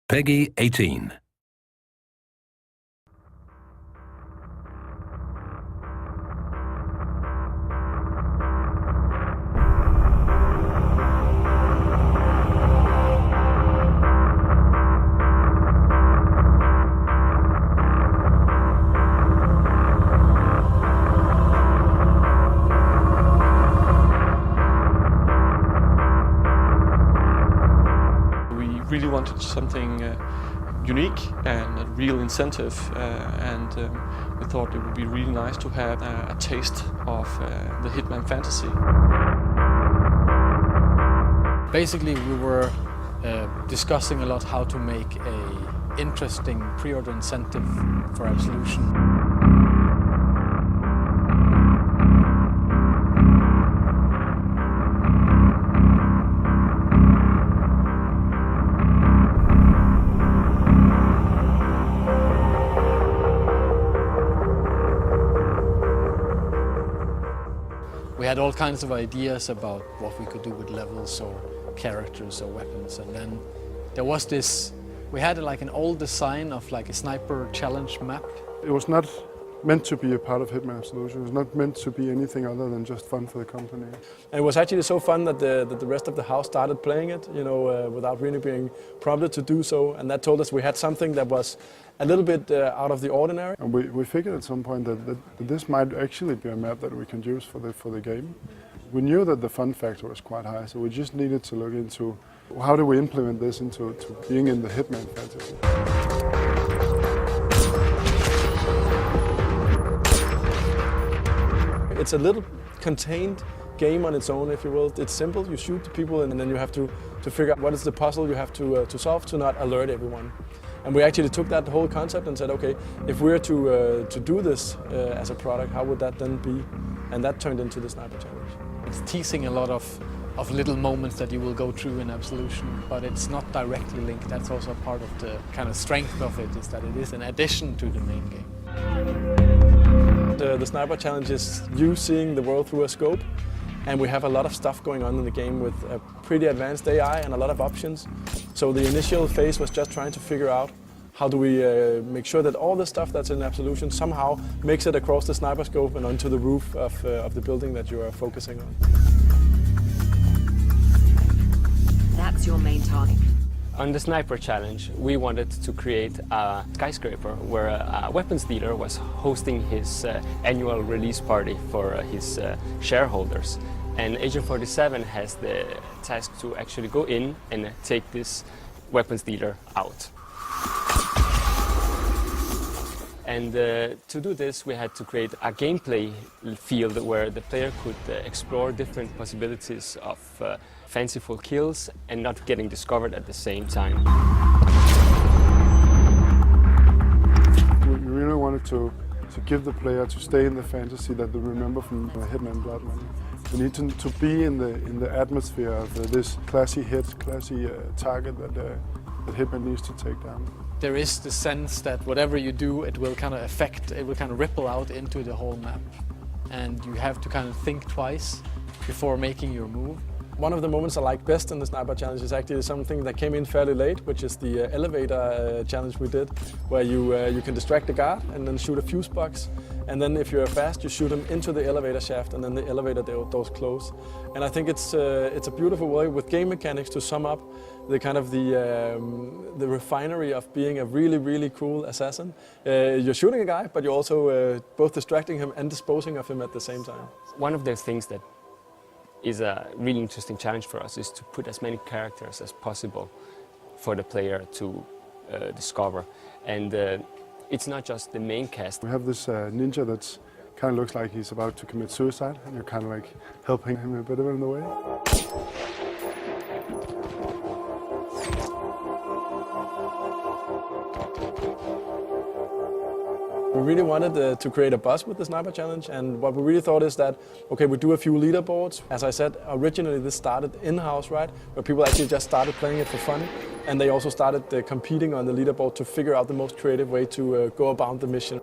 Peggy 18. We really wanted something unique and a real incentive, and we thought it would be really nice to have a taste of the Hitman fantasy. Basically, we were discussing a lot how to make an interesting pre-order incentive for Absolution. We had all kinds of ideas about what we could do with levels or characters or weapons, and then there was this, we had like an old design of like a sniper challenge map. It was not meant to be a part of Hitman Absolution. It was not meant to be anything other than just fun for the company. And it was actually so fun that the rest of the house started playing it, without really being prompted to do so, and that told us we had something that was a little bit out of the ordinary. And we figured at some point that this might actually be a map that we can use for the game. We knew that the fun factor was quite high, so we just needed to look into how do we implement this into being in the Hitman fantasy. It's a little contained game on its own, if you will. It's simple, you shoot the people and then you have to figure out what is the puzzle you have to solve to not alert everyone. And we actually took that whole concept and said, okay, if we're to do this as a product, how would that then be? And that turned into the Sniper Challenge. It's teasing a lot of little moments that you will go through in Absolution, but it's not directly linked. That's also part of the kind of strength of it, is that it is an addition to the main game. The Sniper Challenge is you seeing the world through a scope, and we have a lot of stuff going on in the game with a pretty advanced AI and a lot of options. So the initial phase was just trying to figure out how do we make sure that all the stuff that's in Absolution somehow makes it across the sniper scope and onto the roof of the building that you are focusing on. That's your main target. On the Sniper Challenge, we wanted to create a skyscraper where a weapons dealer was hosting his annual release party for his shareholders. And Agent 47 has the task to actually go in and take this weapons dealer out. And to do this, we had to create a gameplay field where the player could explore different possibilities of fanciful kills and not getting discovered at the same time. We really wanted to give the player to stay in the fantasy that they remember from the Hitman Blood Money. We need to be in the atmosphere of this classy hit, classy target that Hitman needs to take down. There is the sense that whatever you do, it will kind of affect, it will kind of ripple out into the whole map. And you have to kind of think twice before making your move. One of the moments I like best in the Sniper Challenge is actually something that came in fairly late, which is the elevator challenge we did, where you can distract the guard and then shoot a fuse box. And then if you're fast, you shoot them into the elevator shaft and then the elevator doors close. And I think it's a beautiful way with game mechanics to sum up the kind of the refinery of being a really, really cool assassin. You're shooting a guy, but you're also both distracting him and disposing of him at the same time. One of the things that is a really interesting challenge for us is to put as many characters as possible for the player to discover. And it's not just the main cast. We have this ninja that kind of looks like he's about to commit suicide, and you're kind of like helping him a bit in the way. We really wanted to create a buzz with the Sniper Challenge, and what we really thought is that, okay, we do a few leaderboards. As I said, originally this started in-house, right, where people actually just started playing it for fun, and they also started competing on the leaderboard to figure out the most creative way to go about the mission.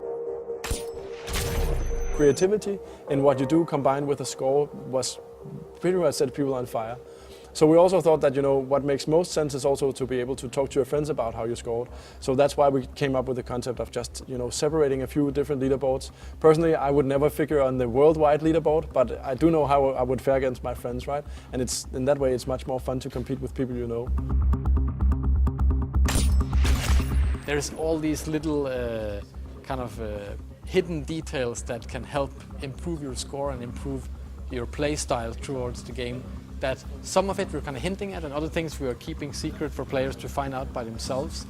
Creativity in what you do combined with a score was pretty much set people on fire. So we also thought that, you know, what makes most sense is also to be able to talk to your friends about how you scored. So that's why we came up with the concept of just, you know, separating a few different leaderboards. Personally, I would never figure on the worldwide leaderboard, but I do know how I would fare against my friends, right? And it's in that way it's much more fun to compete with people you know. There's all these little hidden details that can help improve your score and improve your play style towards the game. That some of it we're kind of hinting at, and other things we are keeping secret for players to find out by themselves.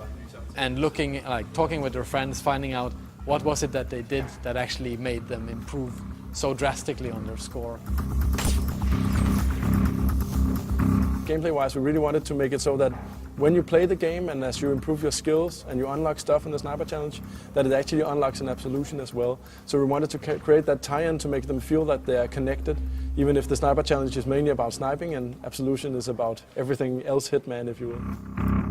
And looking, like talking with their friends, finding out what was it that they did that actually made them improve so drastically on their score. Gameplay-wise, we really wanted to make it so that when you play the game and as you improve your skills and you unlock stuff in the Sniper Challenge, that it actually unlocks an Absolution as well. So we wanted to create that tie-in to make them feel that they are connected, even if the Sniper Challenge is mainly about sniping and Absolution is about everything else Hitman, if you will.